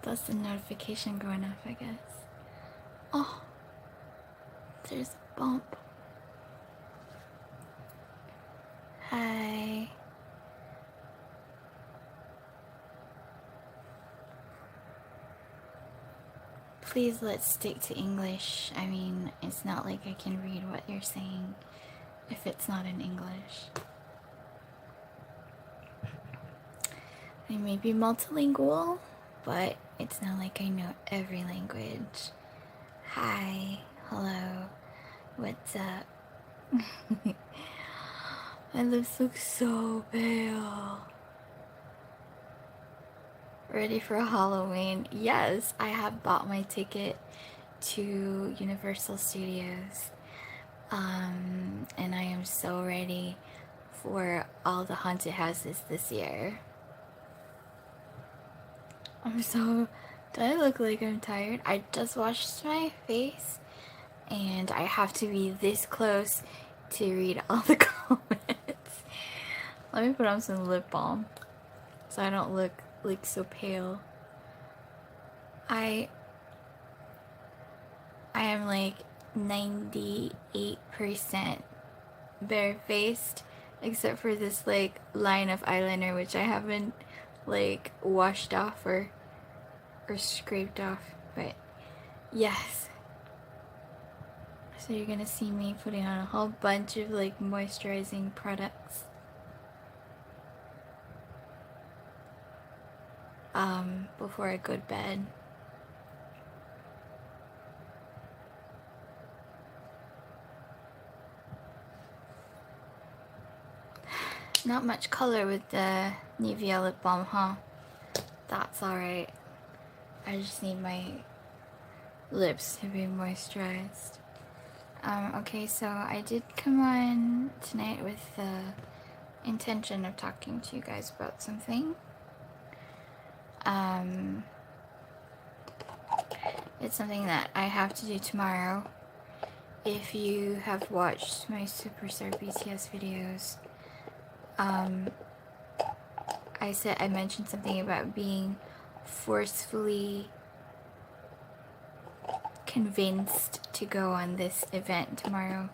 That's the notification going off, I guess. Oh, there's a bump. Hi. Please let's stick to English. I mean, it's not like I can read what you're saying if it's not in English. I may be multilingual, but it's not like I know every language. Hi, hello, what's up? My lips look so pale. Ready for Halloween? Yes, I have bought my ticket to Universal Studios. And I am so ready for all the haunted houses this year. Do I look like I'm tired? I just washed my face and I have to be this close to read all the comments. Let me put on some lip balm so I don't look like so pale. I am like 98% barefaced except for this like line of eyeliner which I haven't like washed off or scraped off, but yes. So you're gonna see me putting on a whole bunch of like moisturizing products before I go to bed. Not much color with the Nivea lip balm, huh? That's alright. I just need my lips to be moisturized. Okay, so I did come on tonight with the intention of talking to you guys about something. It's something that I have to do tomorrow. If you have watched my Superstar BTS videos, I mentioned something about being forcefully convinced to go on this event tomorrow.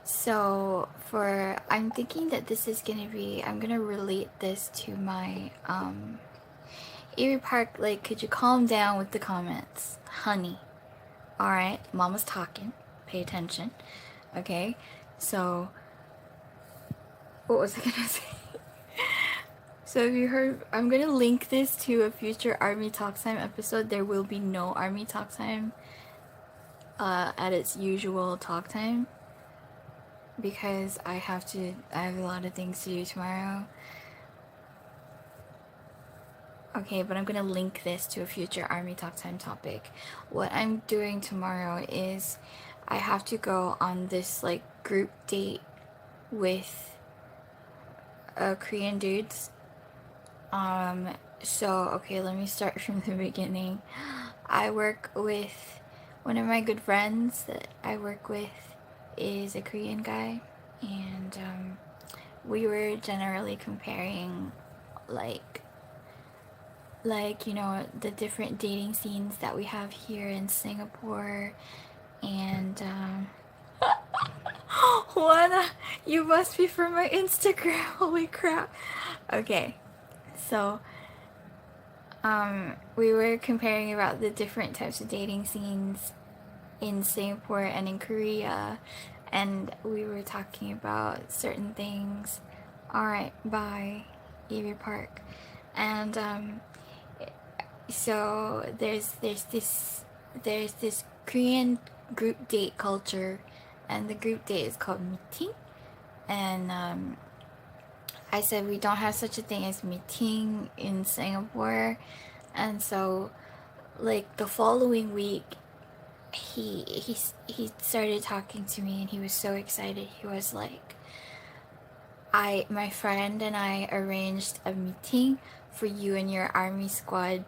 So I'm thinking that this is gonna be, I'm gonna relate this to my, Erie Park, like, could you calm down with the comments? Honey. Alright, mama's talking. Pay attention. Okay? So, what was I gonna say? So if you heard, I'm gonna link this to a future Army Talk Time episode. There will be no Army Talk Time at its usual talk time because I have a lot of things to do tomorrow. Okay, but I'm gonna link this to a future Army Talk Time topic. What I'm doing tomorrow is I have to go on this like group date with Korean dudes. So okay, let me start from the beginning. I work with one of my good friends that I work with is a Korean guy, and we were generally comparing like you know, the different dating scenes that we have here in Singapore, and Juana, you must be from my Instagram. Holy crap. Okay, so we were comparing about the different types of dating scenes in Singapore and in Korea, and we were talking about certain things. Alright, bye, Erie Park. And so there's this Korean group date culture, and the group date is called meeting. And I said we don't have such a thing as meeting in Singapore, and so like the following week he started talking to me and he was so excited. He was like, my friend and I arranged a meeting for you and your army squad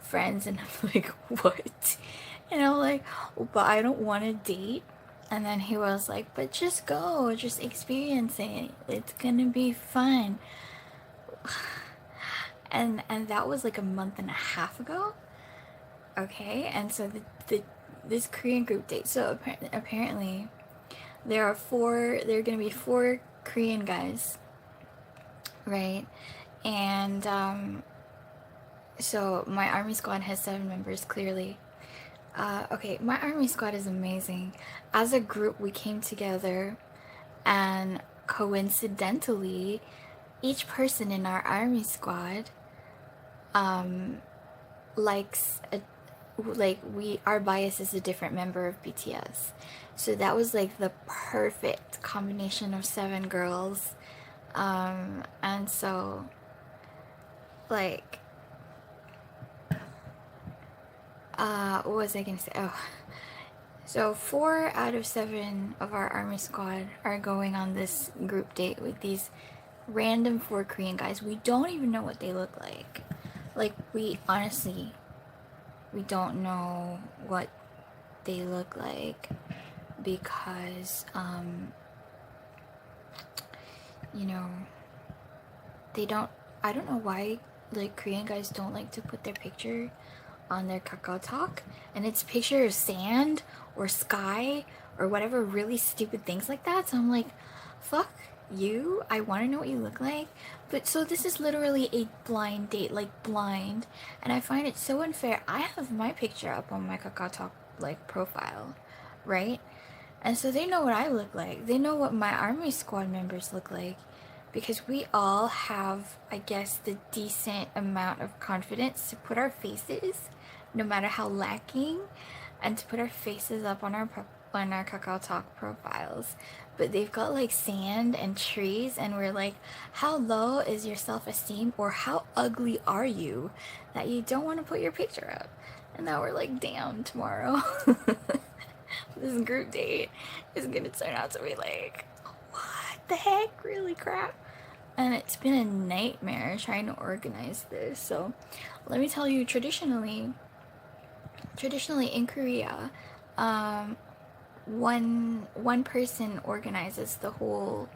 friends. And I'm like, what? And I'm like, but I don't want to date. And then he was like, but just go, just experience it, it's gonna be fun. and that was like a month and a half ago. Okay, and so this Korean group date. So apparently there are gonna be 4 Korean guys, right? And so my army squad has 7 members clearly. Okay, my army squad is amazing. As a group, we came together, and coincidentally, each person in our army squad likes our bias is a different member of BTS. So that was like the perfect combination of 7 girls. And so like what was I gonna say? Oh, so 4 out of 7 of our army squad are going on this group date with these random 4 Korean guys. We don't even know what they look like. Like, we honestly, we don't know what they look like because, you know, they don't, I don't know why, like, Korean guys don't like to put their picture on their Kakao Talk, and it's a picture of sand or sky or whatever really stupid things like that. So I'm like, fuck you, I want to know what you look like. But so this is literally a blind date, like blind, and I find it so unfair. I have my picture up on my Kakao Talk like profile, right? And so they know what I look like. They know what my army squad members look like, because we all have, I guess, the decent amount of confidence to put our faces, no matter how lacking, and to put our faces up on our Kakao Talk profiles. But they've got like sand and trees, and we're like, how low is your self-esteem, or how ugly are you that you don't want to put your picture up? And now we're like, damn, tomorrow this group date is gonna turn out to be like, what the heck, really crap. And it's been a nightmare trying to organize this. So let me tell you, traditionally in Korea, one person organizes the whole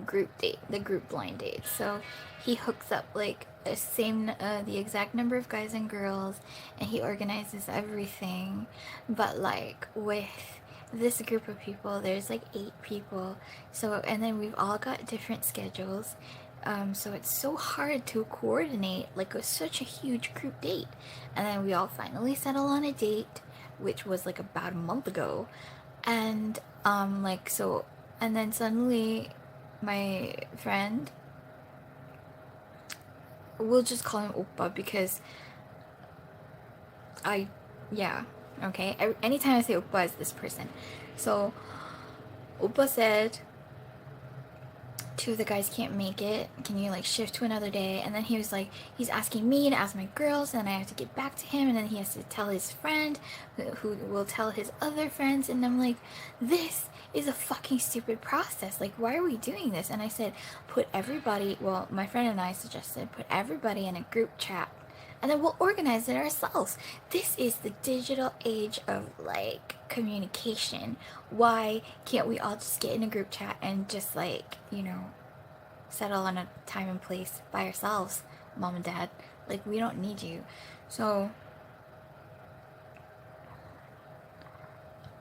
group date, the group blind date. So he hooks up like the exact number of guys and girls, and he organizes everything. But like with this group of people, there's like 8 people. So, and then we've all got different schedules. So it's so hard to coordinate like such a huge group date. And then we all finally settle on a date, which was like about a month ago. And like, so, and then suddenly my friend, we'll just call him Oppa because yeah, okay, anytime I say Oppa, it's this person. So Oppa said 2 of the guys can't make it, can you like shift to another day? And then he was like, he's asking me to ask my girls, and I have to get back to him, and then he has to tell his friend who will tell his other friends. And I'm like, this is a fucking stupid process. Like, why are we doing this? And I said, put everybody, well, my friend and I suggested, put everybody in a group chat, and then we'll organize it ourselves. This is the digital age of like communication. Why can't we all just get in a group chat and just like, you know, settle on a time and place by ourselves, mom and dad? Like, we don't need you. So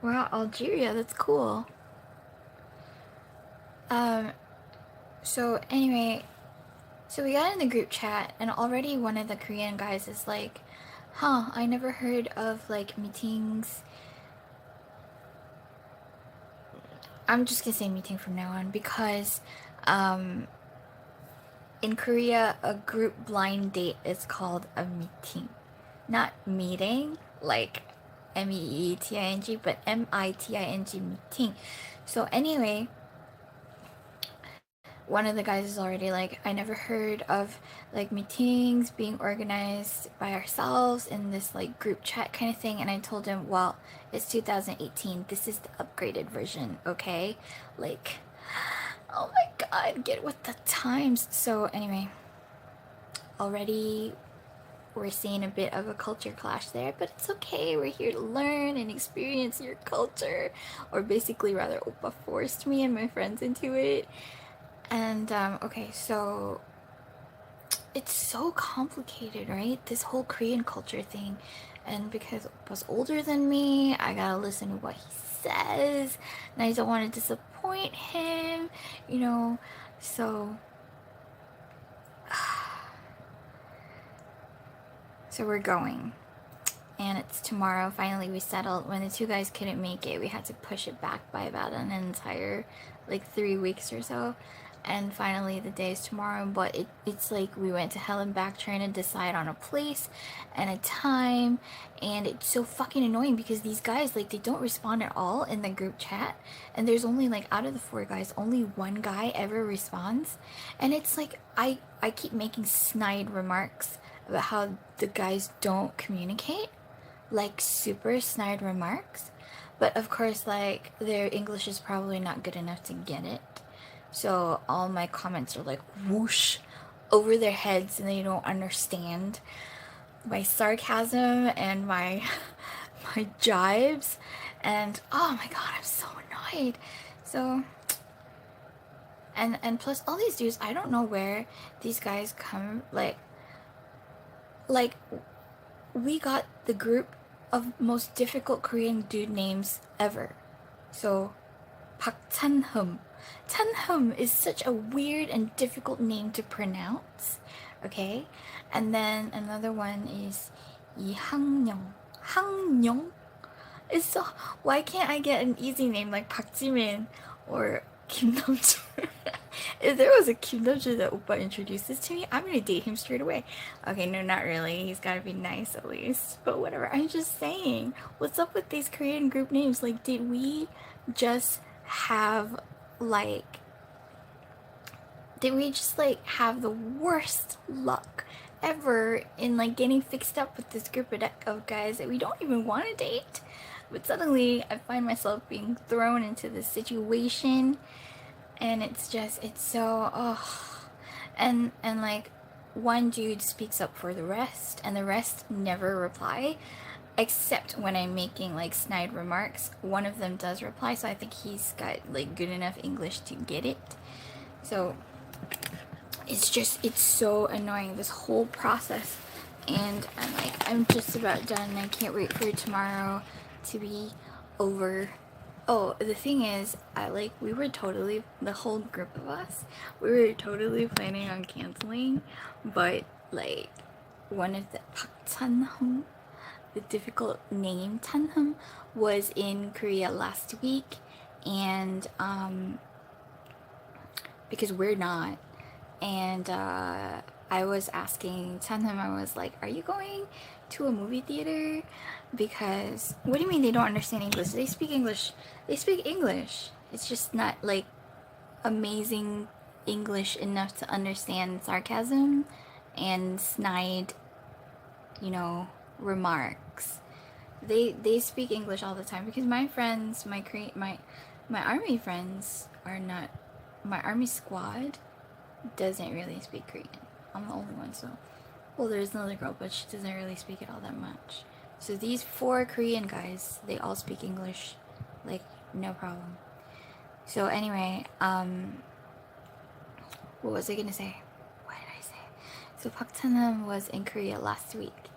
we're at Algeria, that's cool. So anyway, so we got in the group chat, and already one of the Korean guys is like, huh, I never heard of like meetings. I'm just gonna say meeting from now on, because in Korea, a group blind date is called a meeting. Not meeting, like MEETING, but MITING, meeting. So anyway, one of the guys is already like, I never heard of like meetings being organized by ourselves in this like group chat kind of thing. And I told him, well, it's 2018, this is the upgraded version, okay? Like, oh my god, get with the times. So anyway, already we're seeing a bit of a culture clash there, but it's okay, we're here to learn and experience your culture. Or basically, rather, Oppa forced me and my friends into it. And okay, so it's so complicated, right? This whole Korean culture thing. And because Oppa's older than me, I gotta listen to what he says. And I don't want to disappoint him, you know. So, so we're going. And it's tomorrow. Finally, we settled. When the two guys couldn't make it, we had to push it back by about an entire, like, 3 weeks or so. And finally, the day is tomorrow. But it's like we went to hell and back trying to decide on a place and a time. And it's so fucking annoying because these guys, like, they don't respond at all in the group chat. And there's only, like, out of the 4 guys, only 1 guy ever responds. And it's like, I keep making snide remarks about how the guys don't communicate, like super snide remarks, but of course, like, their English is probably not good enough to get it, so all my comments are like whoosh over their heads and they don't understand my sarcasm and my my jibes, and oh my god, I'm so annoyed. So and plus all these dudes, I don't know where these guys come, like we got the group of most difficult Korean dude names ever. So, Park Chan-hum. Chan-hum is such a weird and difficult name to pronounce. Okay? And then another one is Lee Hang-young. Hang-young? It's so... Why can't I get an easy name like Park Ji-min or Kim Nam-joo? If there was a Kim Nam-joo that Oppa introduces to me, I'm gonna date him straight away. Okay, no, not really. He's gotta be nice at least. But whatever. I'm just saying. What's up with these Korean group names? Like, did we just have, like... Did we just, like, have the worst luck ever in, like, getting fixed up with this group of guys that we don't even want to date? But suddenly, I find myself being thrown into this situation... And it's just, it's so, oh, and like, one dude speaks up for the rest, and the rest never reply, except when I'm making, like, snide remarks. One of them does reply, so I think he's got, like, good enough English to get it. So, it's just, it's so annoying, this whole process, and I'm just about done. I can't wait for tomorrow to be over. Oh, the thing is, we were totally, the whole group of us, we were totally planning on canceling, but, like, one of the Park Chan-hum, the difficult name Chan-hum, was in Korea last week, and, because we're not, and, I was asking Chan-hum, I was like, are you going to a movie theater? Because, what do you mean they don't understand English? They speak English. They speak English. It's just not, like, amazing English enough to understand sarcasm and snide, you know, remarks. They speak English all the time, because my friends, my army friends are not, my army squad doesn't really speak Korean. I'm the only one, so, well, there's another girl, but she doesn't really speak it all that much. So these 4 Korean guys, they all speak English, like, no problem. So anyway, what was I gonna say? What did I say? So Park Chan-hum was in Korea last week,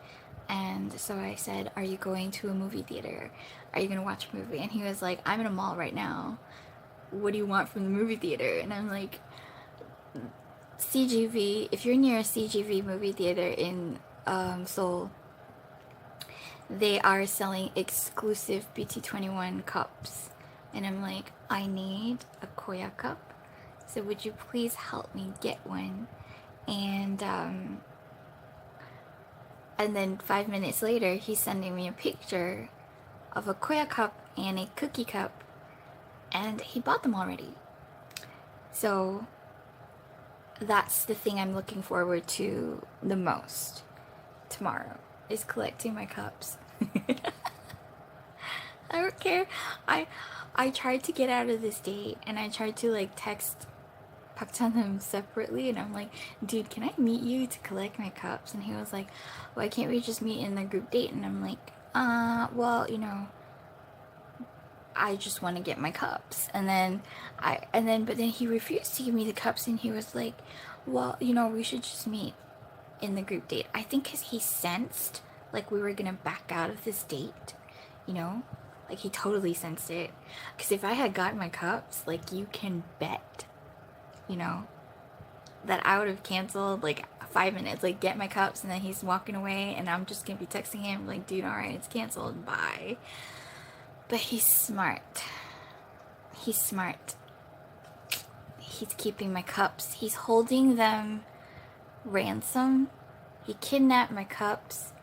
and so I said, are you going to a movie theater? Are you gonna watch a movie? And he was like, I'm in a mall right now. What do you want from the movie theater? And I'm like, CGV, if you're near a CGV movie theater in Seoul, they are selling exclusive BT21 cups. And I'm like, I need a Koya cup, so would you please help me get one? And then 5 minutes later, he's sending me a picture of a Koya cup and a cookie cup, and he bought them already. So that's the thing I'm looking forward to the most tomorrow, is collecting my cups. I don't care. I tried to get out of this date, and I tried to, like, text Park Chan-hum separately, and I'm like, dude, can I meet you to collect my cups? And he was like, why can't we just meet in the group date? And I'm like, well, you know, I just want to get my cups. But then he refused to give me the cups, and he was like, well, you know, we should just meet in the group date. I think because he sensed like we were gonna back out of this date, you know, like he totally sensed it. Because if I had gotten my cups, like, you can bet, you know, that I would have canceled like 5 minutes, like get my cups, and then he's walking away, and I'm just gonna be texting him like, dude, all right, it's canceled, bye. But he's smart. He's smart. He's keeping my cups. He's holding them ransom. He kidnapped my cups,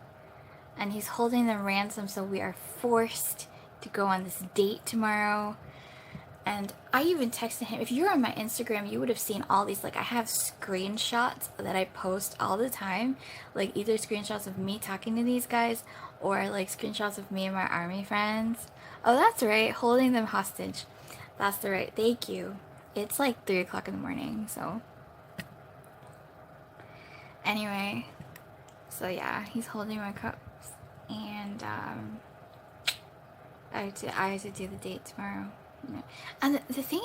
and he's holding them ransom, so we are forced to go on this date tomorrow. And I even texted him. If you're on my Instagram, you would have seen all these. Like, I have screenshots that I post all the time. Like, either screenshots of me talking to these guys, or like screenshots of me and my army friends. Oh, that's right, holding them hostage. That's the right. Thank you. It's like 3 o'clock in the morning, so. Anyway, so yeah, he's holding my cups, and I have to do the date tomorrow. Yeah. And the thing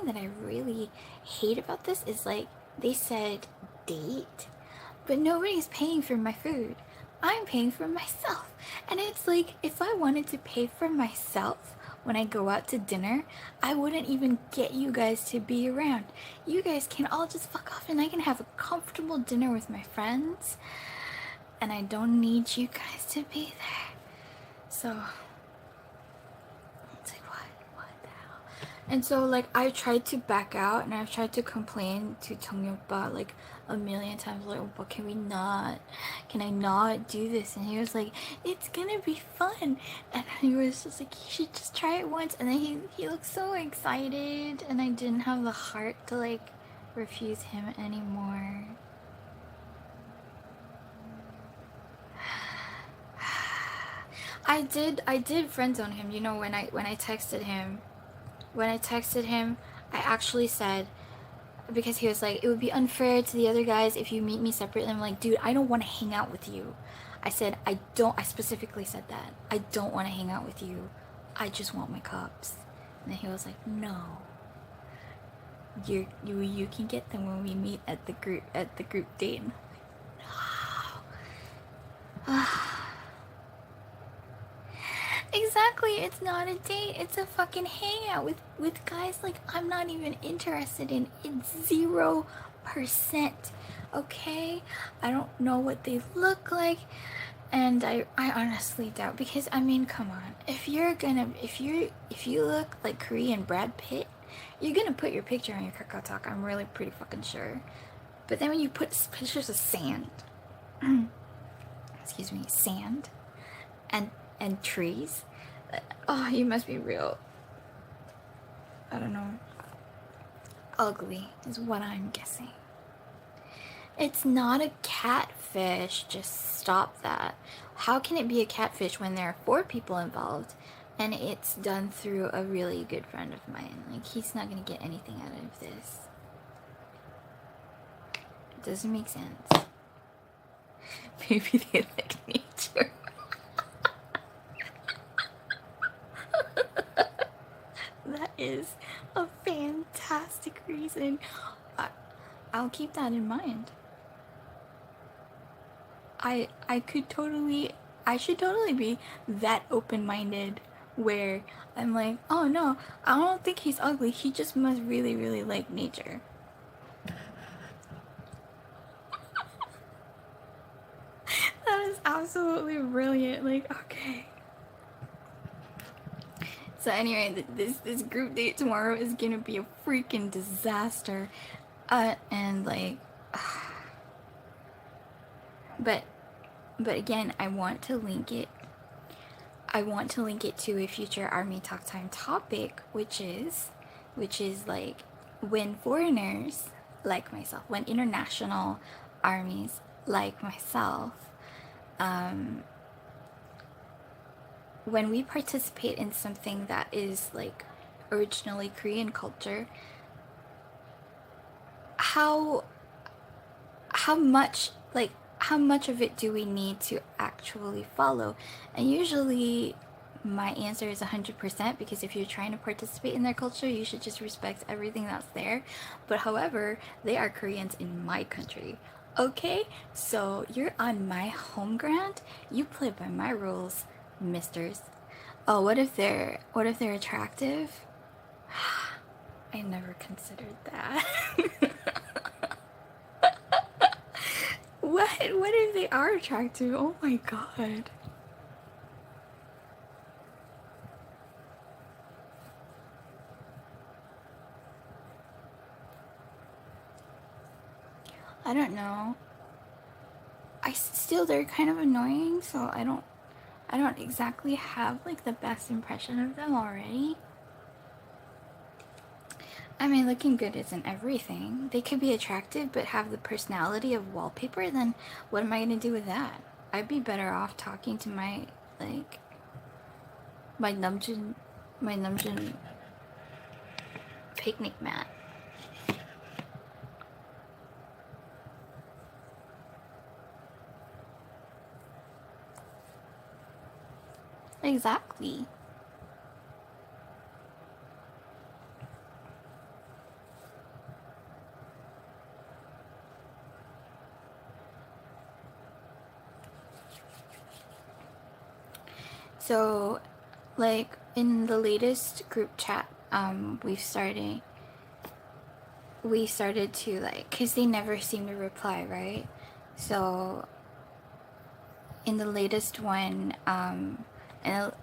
that I really hate about this is, like, they said date, but nobody's paying for my food. I'm paying for myself. And it's like, if I wanted to pay for myself when I go out to dinner, I wouldn't even get you guys to be around. You guys can all just fuck off, and I can have a comfortable dinner with my friends, and I don't need you guys to be there. So it's like, what the hell? And so, like, I tried to back out, and I've tried to complain to Tong Yoppa like a million times, like, but can I not do this? And he was like, it's gonna be fun. And he was just like, you should just try it once. And then he looked so excited, and I didn't have the heart to, like, refuse him anymore. I did friend zone him, you know. When I texted him, I actually said, because he was like, it would be unfair to the other guys if you meet me separately. I'm like, dude, I don't want to hang out with you. I said, I specifically said that. I don't want to hang out with you. I just want my cups. And then he was like, no. You can get them when we meet at the group date. And I'm like, no. Exactly, it's not a date, it's a fucking hangout with guys like I'm not even interested in. It's 0%, okay? I don't know what they look like, and I honestly doubt, because I mean, come on, if you look like Korean Brad Pitt, you're gonna put your picture on your Kakao Talk. I'm really pretty fucking sure. But then when you put pictures of sand, excuse me, sand and trees, oh, you must be real, I don't know, ugly is what I'm guessing. It's not a catfish, just stop that. How can it be a catfish when there are 4 people involved, and it's done through a really good friend of mine? Like, he's not gonna get anything out of this. It doesn't make sense. Maybe they like nature. That is a fantastic reason. I'll keep that in mind. I should totally be that open-minded where I'm like, oh no, I don't think he's ugly. He just must really, really like nature. That is absolutely brilliant. Like, okay. So anyway, this group date tomorrow is gonna be a freaking disaster, and like, but again, I want to link it to a future Army Talk Time topic, which is like, when foreigners like myself, when international armies like myself, when we participate in something that is like originally Korean culture, how much of it do we need to actually follow? And usually my answer is 100%, because if you're trying to participate in their culture, you should just respect everything that's there. But however, they are Koreans in my country. Okay, so you're on my home ground. You play by my rules, misters. Oh, what if they're attractive? I never considered that. What if they are attractive? Oh my god. I don't know. Still, they're kind of annoying, so I don't exactly have like the best impression of them already. I mean, looking good isn't everything. They could be attractive but have the personality of wallpaper, then what am I gonna do with that? I'd be better off talking to my, like, my Namjoon, my Namjoon picnic mat. Exactly. So, like, in the latest group chat, we started to, like, because they never seem to reply, right? So in the latest one,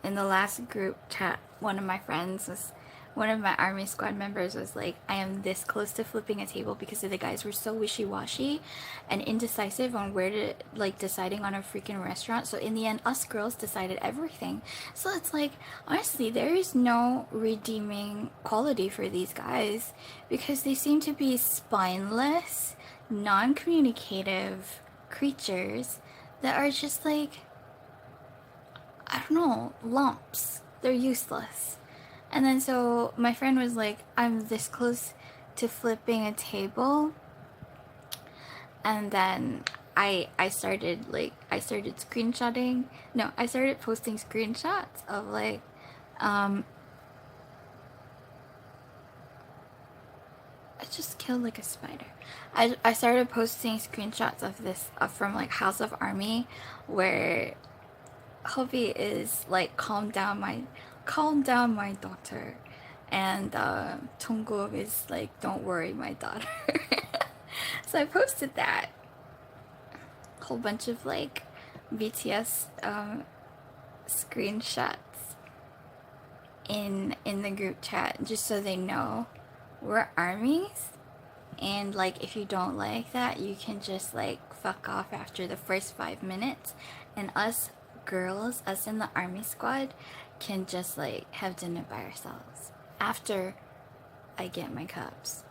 in the last group chat, one of my army squad members was like, I am this close to flipping a table because the guys were so wishy-washy and indecisive on where to, like, deciding on a freaking restaurant. So in the end, us girls decided everything. So it's like, honestly, there is no redeeming quality for these guys because they seem to be spineless, non-communicative creatures that are just like, I don't know, lumps. They're useless. And then so my friend was like, I'm this close to flipping a table. And then I started screenshotting. No, I started posting screenshots of like I just killed like a spider. I started posting screenshots of this from like House of Army, where Hobby is like, calm down my daughter, and Jungkook is like, don't worry my daughter. So I posted that whole bunch of like BTS screenshots in the group chat, just so they know we're armies, and like, if you don't like that, you can just like fuck off after the first 5 minutes, and us girls, us in the army squad, can just like have dinner by ourselves after I get my cups.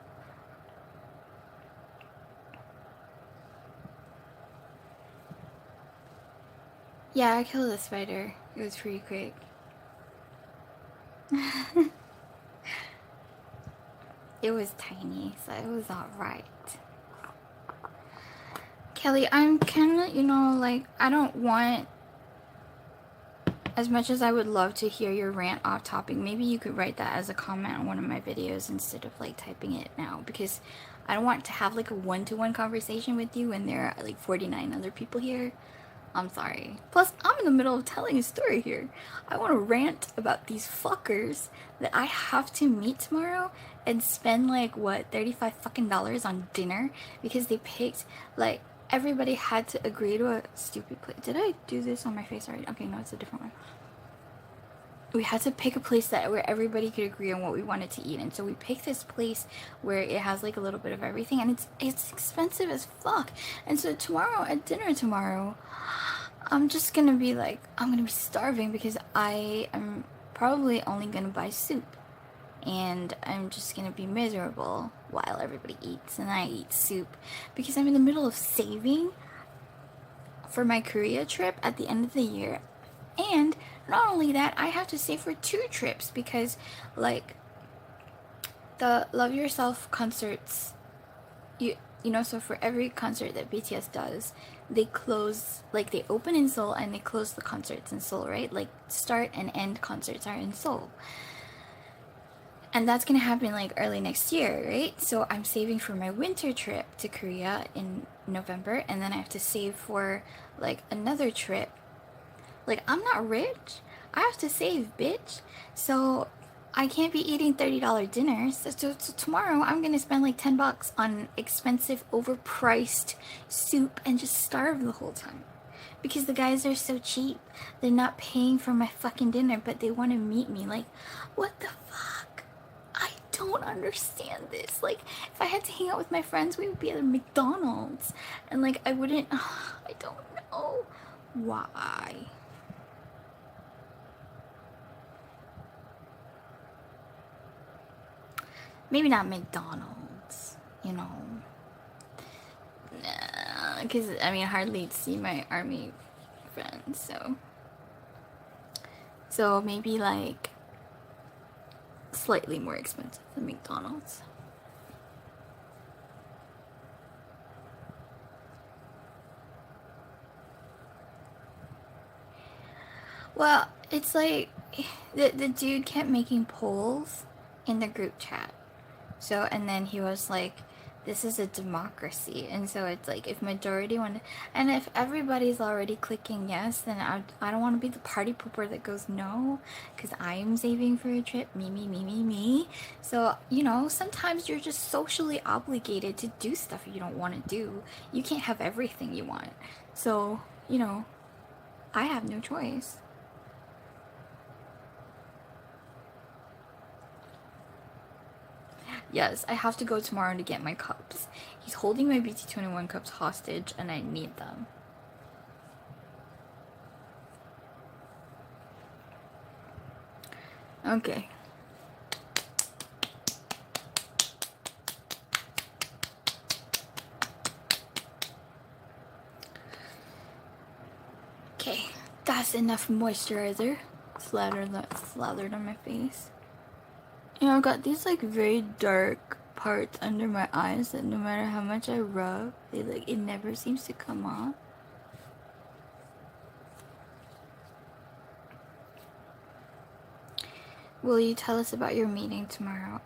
Yeah, I killed the spider. It was pretty quick. It was tiny, so it was alright. Kelly, I'm kinda, like, I don't want, as much as I would love to hear your rant off topic, maybe you could write that as a comment on one of my videos instead of like typing it now, because I don't want to have like a one-to-one conversation with you when there are like 49 other people here. I'm sorry. Plus, I'm in the middle of telling a story here. I want to rant about these fuckers that I have to meet tomorrow and spend like, what, $35 fucking on dinner because they picked, like, everybody had to agree to a stupid place. Did I do this on my face already? Okay, no, it's a different one. We had to pick a place where everybody could agree on what we wanted to eat, and so we picked this place where it has like a little bit of everything, and it's expensive as fuck. And so tomorrow at dinner I'm just gonna be like, I'm gonna be starving because I am probably only gonna buy soup, and I'm just gonna be miserable while everybody eats, and I eat soup because I'm in the middle of saving for my Korea trip at the end of the year. And not only that, I have to save for 2 trips because, like, the Love Yourself concerts, you know, so for every concert that BTS does, they close, like they open in Seoul and they close the concerts in Seoul, right? Like start and end concerts are in Seoul. And that's gonna happen like early next year, right? So I'm saving for my winter trip to Korea in November, and then I have to save for like another trip. Like, I'm not rich. I have to save, bitch. So I can't be eating $30 dinners. So tomorrow I'm gonna spend like $10 on expensive, overpriced soup and just starve the whole time. Because the guys are so cheap. They're not paying for my fucking dinner, but they want to meet me. Like, what the fuck? I don't understand this. Like, if I had to hang out with my friends, we would be at a McDonald's. And like, I wouldn't, I don't know why. Maybe not McDonald's, you know. Nah, because I mean, I hardly see my army friends, so maybe like slightly more expensive than McDonald's. Well, it's like the dude kept making polls in the group chat. So, and then he was like, this is a democracy. And so it's like, if majority want to, and if everybody's already clicking yes, then I don't want to be the party pooper that goes no, because I am saving for a trip, me. So, you know, sometimes you're just socially obligated to do stuff you don't want to do. You can't have everything you want. So, you know, I have no choice. Yes, I have to go tomorrow to get my cups. He's holding my BT21 cups hostage and I need them. Okay. Okay, that's enough moisturizer. Slathered on my face. You know, I've got these like very dark parts under my eyes that no matter how much I rub, it never seems to come off. Will you tell us about your meeting tomorrow?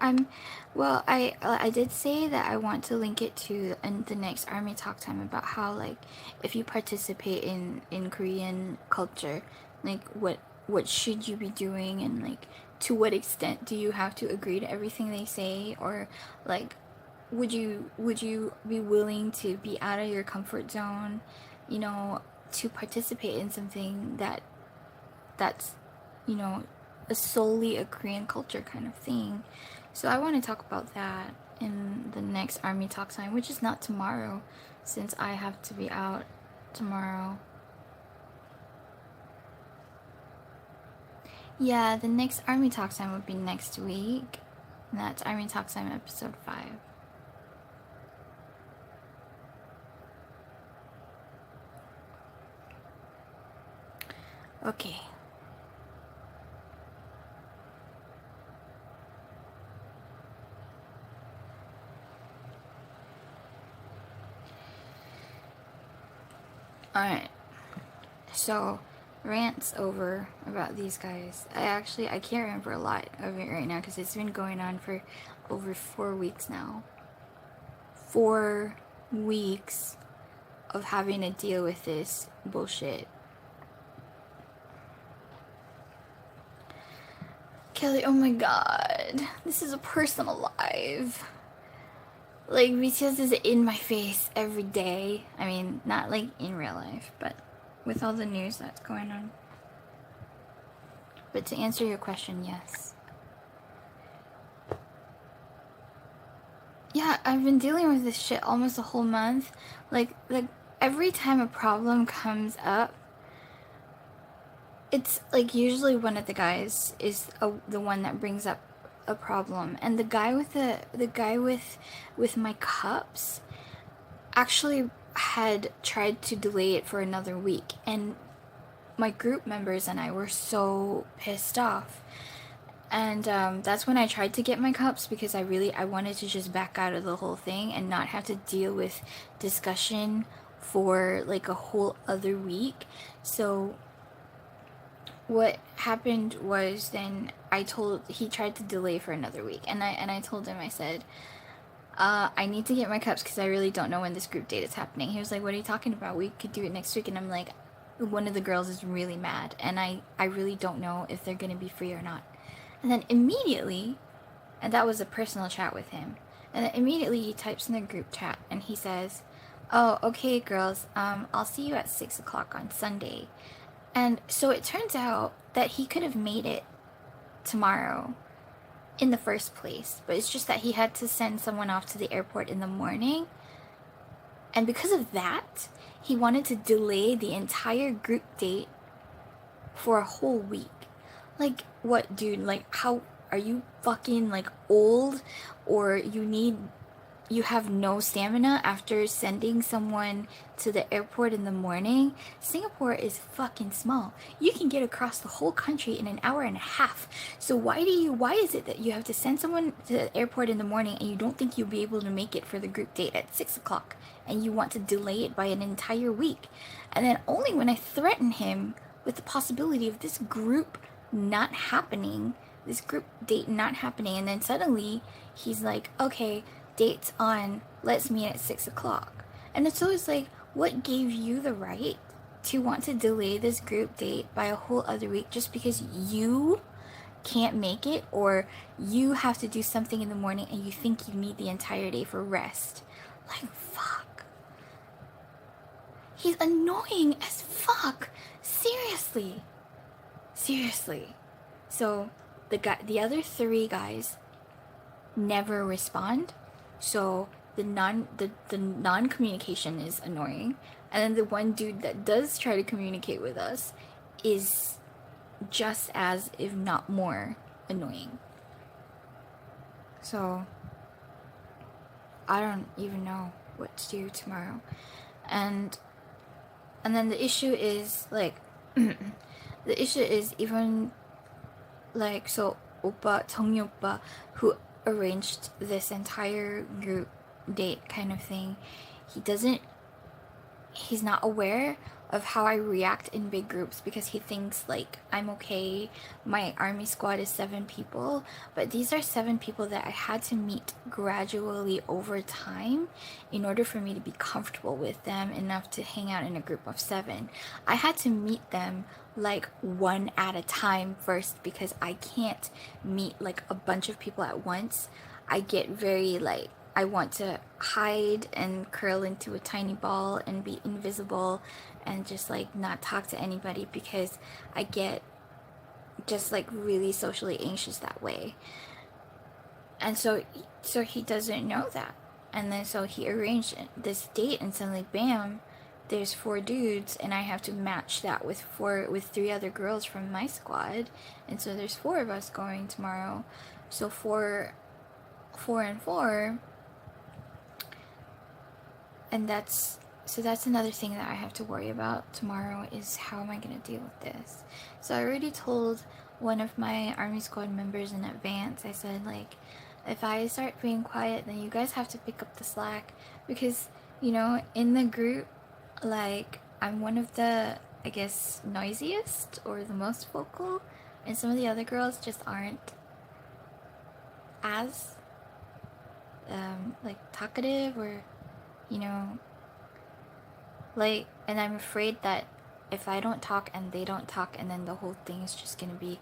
Well, I did say that I want to link it to the next Army Talk Time about how, like, if you participate in Korean culture, like what should you be doing, and like to what extent do you have to agree to everything they say, or like would you be willing to be out of your comfort zone, you know, to participate in something that's, you know, solely a Korean culture kind of thing. So I want to talk about that in the next Army Talk Time, which is not tomorrow, since I have to be out tomorrow. Yeah, the next Army Talk Time would be next week. And that's Army Talk Time episode 5. Okay. Alright. So, rants over about these guys. I can't remember a lot of it right now because it's been going on for over 4 weeks now. 4 weeks of having to deal with this bullshit. Kelly, oh my god. This is a personal life. Like, BTS is in my face every day. I mean, not like in real life, but with all the news that's going on. But to answer your question, yes. Yeah, I've been dealing with this shit almost a whole month. Like every time a problem comes up, it's like usually one of the guys is the one that brings up a problem, and the guy with my cups actually had tried to delay it for another week, and my group members and I were so pissed off. And that's when I tried to get my cups, because I wanted to just back out of the whole thing and not have to deal with discussion for like a whole other week. So what happened was, then he tried to delay for another week, and I told him, I said, I need to get my cups because I really don't know when this group date is happening. He was like, what are you talking about? We could do it next week. And I'm like, one of the girls is really mad, and I really don't know if they're going to be free or not. And then immediately, and that was a personal chat with him, and then immediately he types in the group chat and he says, oh, okay, girls, I'll see you at 6 o'clock on Sunday. And so it turns out that he could have made it tomorrow in the first place, but it's just that he had to send someone off to the airport in the morning. And because of that, he wanted to delay the entire group date for a whole week. Like, what, dude? Like, how are you fucking like old, or you have no stamina after sending someone to the airport in the morning? Singapore is fucking small. You can get across the whole country in an hour and a half. So why is it that you have to send someone to the airport in the morning and you don't think you'll be able to make it for the group date at 6 o'clock, and you want to delay it by an entire week? And then only when I threaten him with the possibility of this group date not happening, and then suddenly he's like, okay, date's on, let's meet at 6 o'clock. And it's always like, what gave you the right to want to delay this group date by a whole other week just because you can't make it, or you have to do something in the morning and you think you need the entire day for rest? Like, fuck. He's annoying as fuck. Seriously. So the other 3 guys never respond. So the non-communication is annoying, and then the one dude that does try to communicate with us is just as, if not more, annoying. So I don't even know what to do tomorrow. And then the issue is like the issue is even like, so oppa, Tongyi oppa, who arranged this entire group date kind of thing, he's not aware of how I react in big groups, because he thinks like I'm okay. My army squad is 7 people, but these are 7 people that I had to meet gradually over time in order for me to be comfortable with them enough to hang out in a group of 7. I had to meet them like one at a time first, because I can't meet like a bunch of people at once. I get very like, I want to hide and curl into a tiny ball and be invisible and just like not talk to anybody, because I get just like really socially anxious that way. And so he doesn't know that. And then so he arranged this date, and suddenly bam, there's 4 dudes, and I have to match that with 3 other girls from my squad. And so there's 4 of us going tomorrow. So 4 and 4. And that's another thing that I have to worry about tomorrow, is how am I going to deal with this. So I already told one of my army squad members in advance. I said, like, if I start being quiet, then you guys have to pick up the slack, because, you know, in the group, like, I'm one of the, I guess, noisiest or the most vocal, and some of the other girls just aren't as like talkative, or, you know, like, and I'm afraid that if I don't talk and they don't talk, and then the whole thing is just gonna be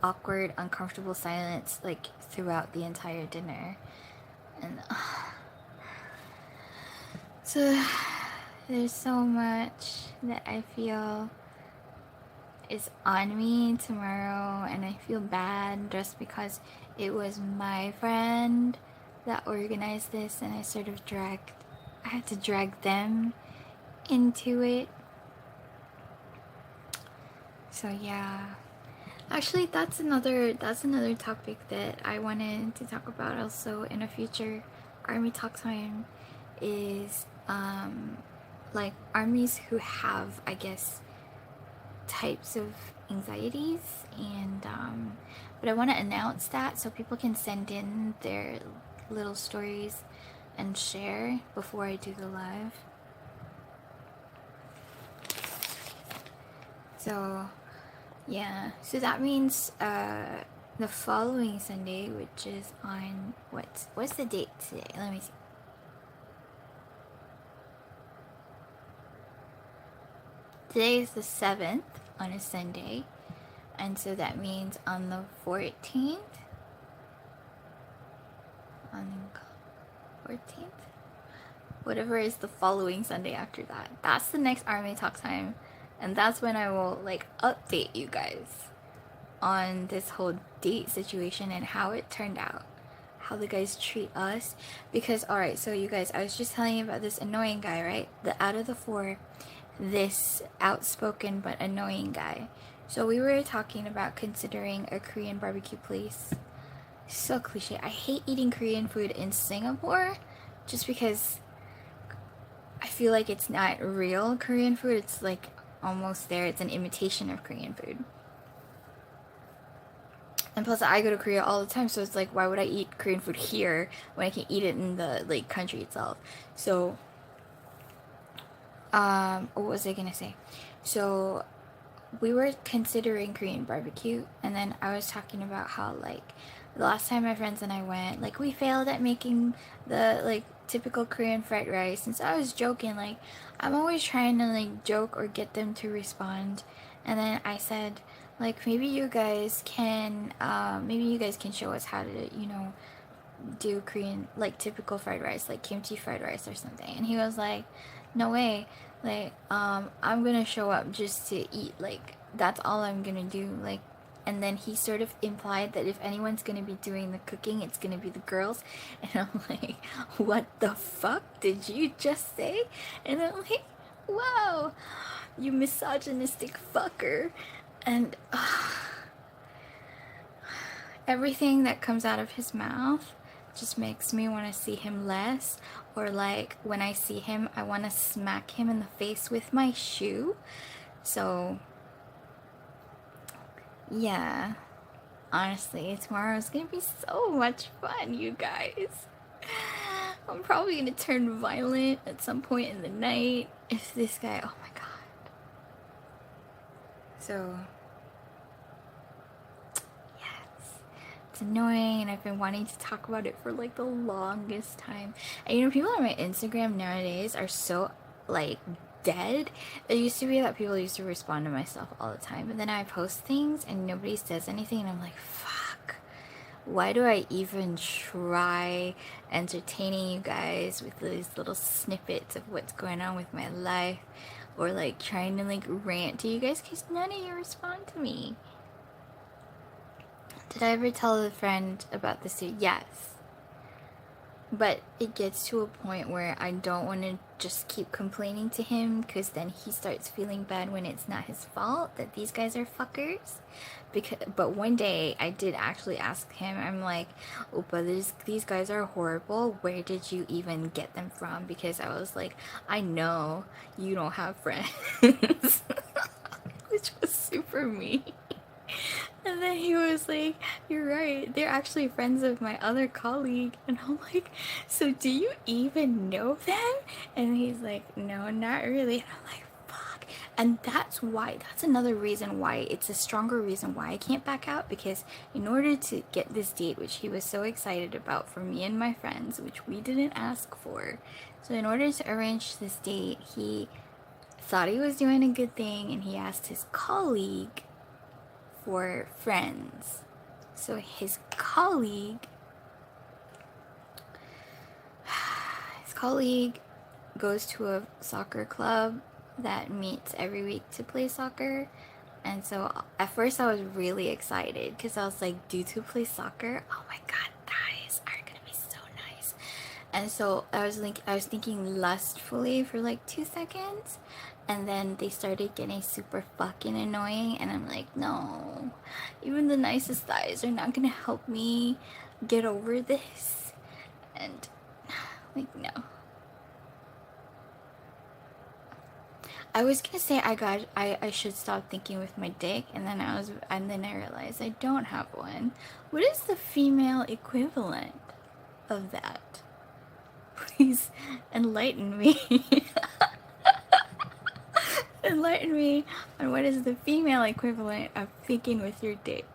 awkward, uncomfortable silence like throughout the entire dinner. And so there's so much that I feel is on me tomorrow, and I feel bad just because it was my friend that organized this, and I had to drag them into it. So yeah, actually that's another topic that I wanted to talk about also in a future army talk time, is like armies who have, I guess, types of anxieties, and but I want to announce that so people can send in their little stories and share before I do the live. So yeah, so that means the following Sunday, which is on what's the date today? Let me see. Today is the 7th on a Sunday, and so that means on the 14th, whatever is the following Sunday after that, that's the next Army Talk time, and that's when I will like update you guys on this whole date situation and how it turned out, how the guys treat us. Because alright, so you guys, I was just telling you about this annoying guy, right? The out of the 4, this outspoken but annoying guy. So we were talking about considering a Korean barbecue place. So cliche. I hate eating Korean food in Singapore just because I feel like it's not real Korean food. It's like almost there. It's an imitation of Korean food. And plus I go to Korea all the time, so it's like, why would I eat Korean food here when I can eat it in the like country itself? So what was I gonna say? So we were considering Korean barbecue, and then I was talking about how like the last time my friends and I went, like we failed at making the like typical Korean fried rice. And so I was joking, like I'm always trying to like joke or get them to respond. And then I said, like, maybe you guys can show us how to, you know, do Korean, like typical fried rice, like kimchi fried rice or something. And he was like, no way, like I'm gonna show up just to eat, like that's all I'm gonna do, like. And then he sort of implied that if anyone's gonna be doing the cooking, it's gonna be the girls. And I'm like, what the fuck did you just say? And I'm like, wow, you misogynistic fucker. And everything that comes out of his mouth just makes me want to see him less. Or like when I see him, I want to smack him in the face with my shoe. So yeah, honestly, tomorrow is gonna be so much fun, you guys. I'm probably gonna turn violent at some point in the night if this guy, oh my god. So it's annoying, and I've been wanting to talk about it for like the longest time. And you know, people on my Instagram nowadays are so like dead. It used to be that people used to respond to my stuff all the time, but then I post things and nobody says anything, and I'm like, fuck, why do I even try entertaining you guys with these little snippets of what's going on with my life, or like trying to like rant to you guys, because none of you respond to me. Did I ever tell a friend about this? Yes. But it gets to a point where I don't want to just keep complaining to him, because then he starts feeling bad when it's not his fault that these guys are fuckers. But one day I did actually ask him, I'm like, Oppa, these guys are horrible. Where did you even get them from? Because I was like, I know you don't have friends. Which was super mean. And then he was like, you're right, they're actually friends of my other colleague. And I'm like, so do you even know them? And he's like, no, not really. And I'm like, fuck. And that's another reason why, it's a stronger reason why I can't back out. Because in order to get this date, which he was so excited about for me and my friends, which we didn't ask for, so in order to arrange this date, he thought he was doing a good thing, and he asked his colleague for friends. So his colleague goes to a soccer club that meets every week to play soccer. And so at first I was really excited, because I was like, dudes who play soccer, oh my god, guys are gonna be so nice. And so I was thinking lustfully for like 2 seconds, and then they started getting super fucking annoying, and I'm like, no, even the nicest guys are not gonna help me get over this. And like, no. I was gonna say I should stop thinking with my dick, and then I realized I don't have one. What is the female equivalent of that? Please enlighten me. Enlighten me on what is the female equivalent of thinking with your dick.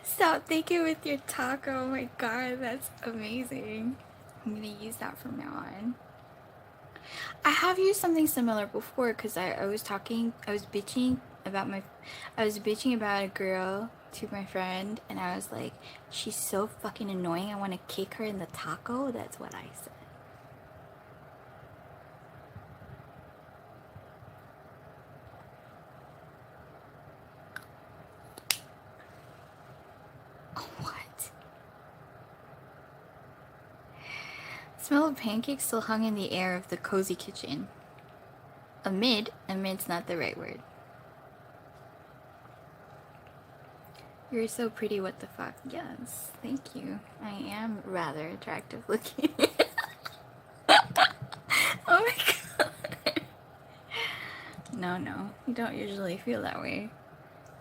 Stop thinking with your taco. Oh my god, that's amazing. I'm gonna use that from now on. I have used something similar before because I was bitching about a girl to my friend, and I was like, she's so fucking annoying, I want to kick her in the taco. That's what I said. What? Smell of pancakes still hung in the air of the cozy kitchen. Amid's not the right word. You're so pretty, what the fuck? Yes, thank you. I am rather attractive looking. Oh my god. No, you don't usually feel that way.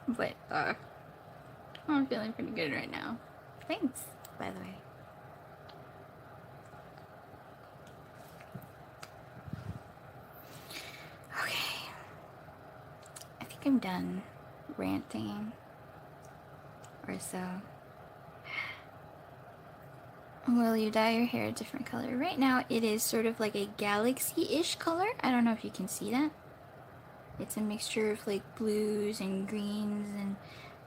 But, I'm feeling pretty good right now. Thanks, by the way. Okay. I think I'm done ranting. Or so. Will you dye your hair a different color? Right now it is sort of like a galaxy-ish color. I don't know if you can see that. It's a mixture of like blues and greens and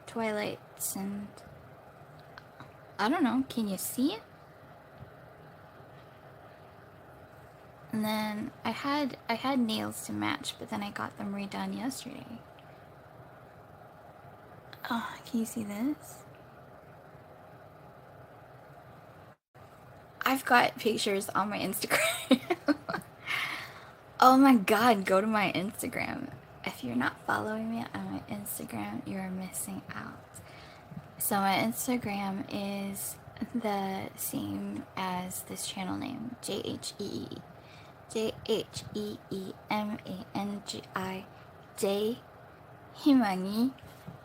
twilights and... I don't know, can you see it? And then I had nails to match, but then I got them redone yesterday. Oh, can you see this? I've got pictures on my Instagram. Oh my god, go to my Instagram. If you're not following me on my Instagram, you're missing out. So my Instagram is the same as this channel name, JHEEMANGI, J Himangi.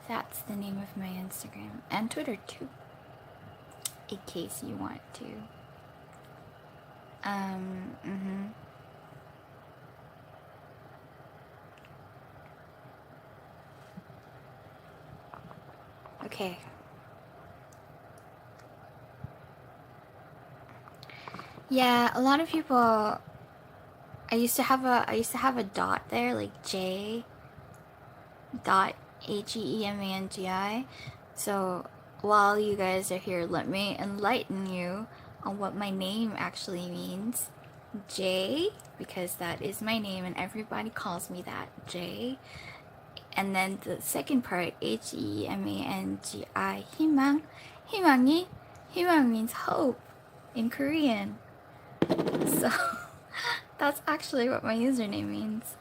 That's the name of my Instagram, and Twitter too, in case you want to. Okay. Yeah, a lot of people. I used to have a dot there, like J. Dot HEEMANGI. So while you guys are here, let me enlighten you on what my name actually means. J, because that is my name and everybody calls me that, J. And then the second part, HEEMANGI, 희망. 희망이, 희망 means hope in Korean. So that's actually what my username means.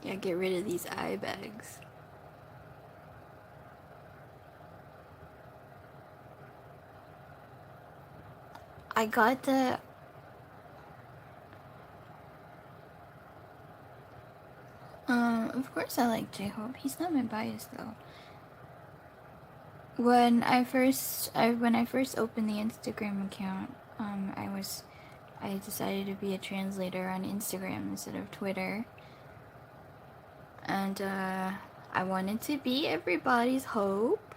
Yeah, get rid of these eye bags. I got the... of course I like J-Hope. He's not my bias though. When I first opened the Instagram account, I decided to be a translator on Instagram instead of Twitter. And I wanted to be everybody's hope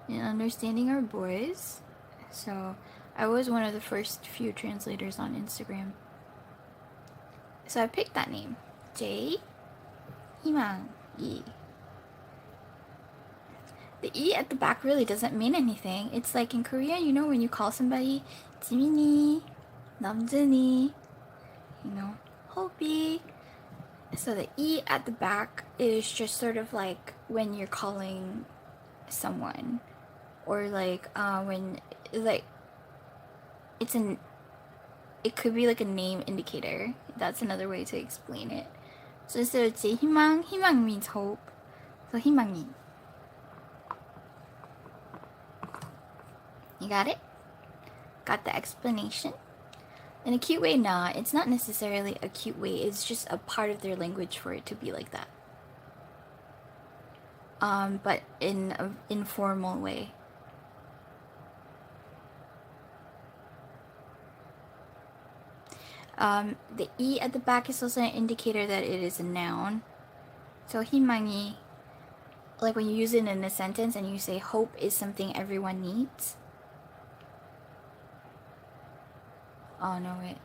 in understanding our boys. So I was one of the first few translators on Instagram. So I picked that name, J. 희망이. The E at the back really doesn't mean anything. It's like in Korean, you know, when you call somebody Jimini, Namjuni, you know, Hopi. So the E at the back is just sort of like when you're calling someone, or like when like it's an it could be like a name indicator. That's another way to explain it. So instead of 제 희망, 희망 means hope. So 희망이. You got it? Got the explanation? In a cute way, nah. It's not necessarily a cute way. It's just a part of their language for it to be like that. But in an informal way. The E at the back is also an indicator that it is a noun. So 희망이, like when you use it in a sentence and you say hope is something everyone needs. Oh no, wait.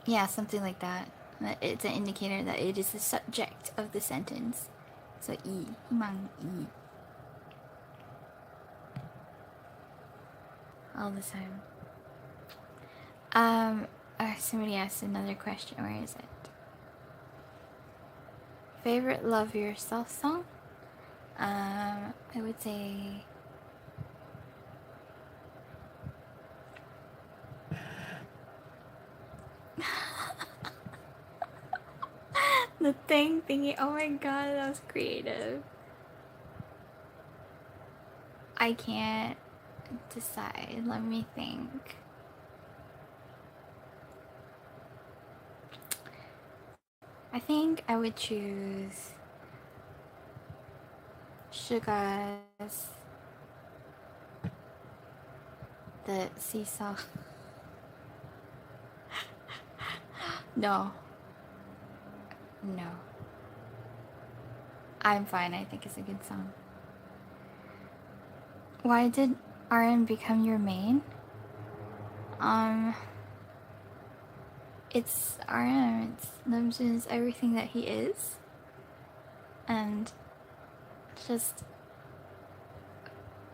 Yeah, something like that. It's an indicator that it is the subject of the sentence. So 이, 희망 이. All the time. Somebody asked another question. Where is it? Favorite Love Yourself song? I would say the thingy. Oh my god, that was creative. I can't decide. Let me think. I think I would choose Suga's The Seesaw. No. No. I'm fine. I think it's a good song. Why did RM become your main? It's RM. It's Namjoon's everything that he is. And just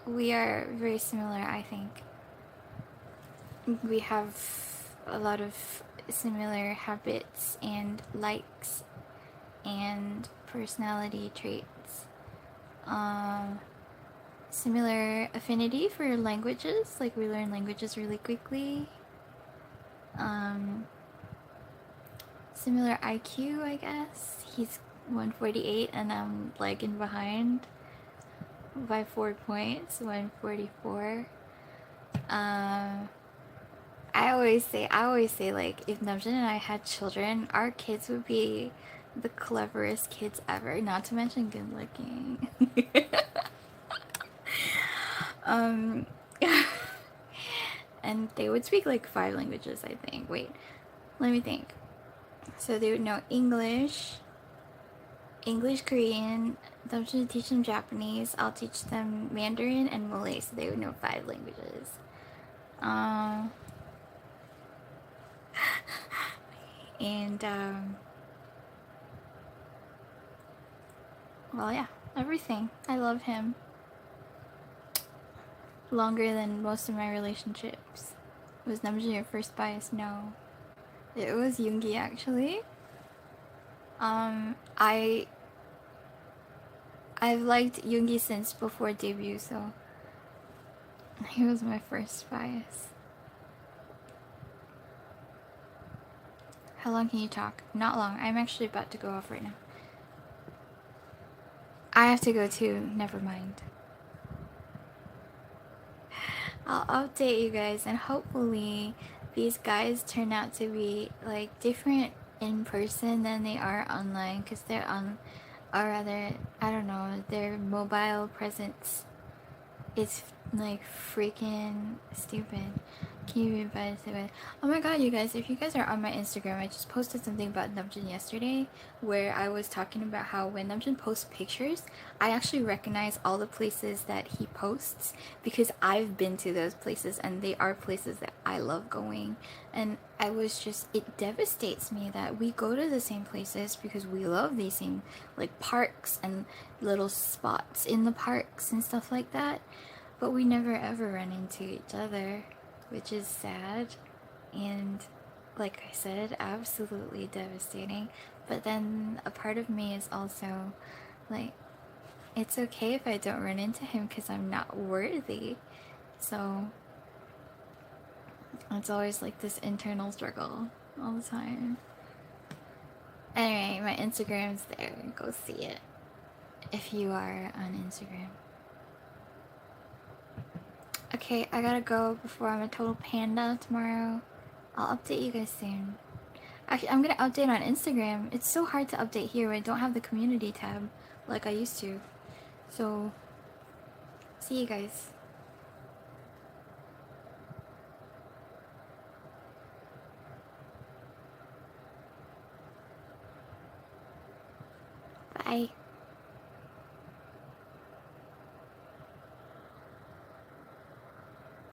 we are very similar, I think. We have a lot of similar habits and likes and personality traits. Similar affinity for languages, like we learn languages really quickly. Similar IQ, I guess. He's 148 and I'm lagging behind by 4 points, 144. I always say like if Namjoon and I had children, our kids would be the cleverest kids ever, not to mention good looking. And they would speak like 5 languages, I think. Wait, let me think. So they would know English, Korean. Namjoon would teach them Japanese. I'll teach them Mandarin and Malay, so they would know 5 languages. And well, yeah, everything. I love him. Longer than most of my relationships. Was Namjoon your first bias? No. It was Yoongi, actually. I've liked Yoongi since before debut, so he was my first bias. How long can you talk? Not long. I'm actually about to go off right now. I have to go too. Never mind. I'll update you guys, and hopefully these guys turn out to be like different in person than they are online, because they're on, or rather, I don't know, their mobile presence is like freaking stupid. Can you invite us to it? Oh my god, you guys, if you guys are on my Instagram, I just posted something about Namjoon yesterday where I was talking about how when Namjoon posts pictures, I actually recognize all the places that he posts because I've been to those places and they are places that I love going. And I was just, it devastates me that we go to the same places because we love these same like parks and little spots in the parks and stuff like that, but we never ever run into each other, which is sad and, like I said, absolutely devastating. But then a part of me is also like, it's okay if I don't run into him because I'm not worthy. So it's always like this internal struggle all the time. Anyway, my Instagram's there. Go see it if you are on Instagram. Okay, I gotta go before I'm a total panda tomorrow. I'll update you guys soon. Actually, I'm gonna update on Instagram. It's so hard to update here when I don't have the community tab like I used to. So, see you guys. Bye.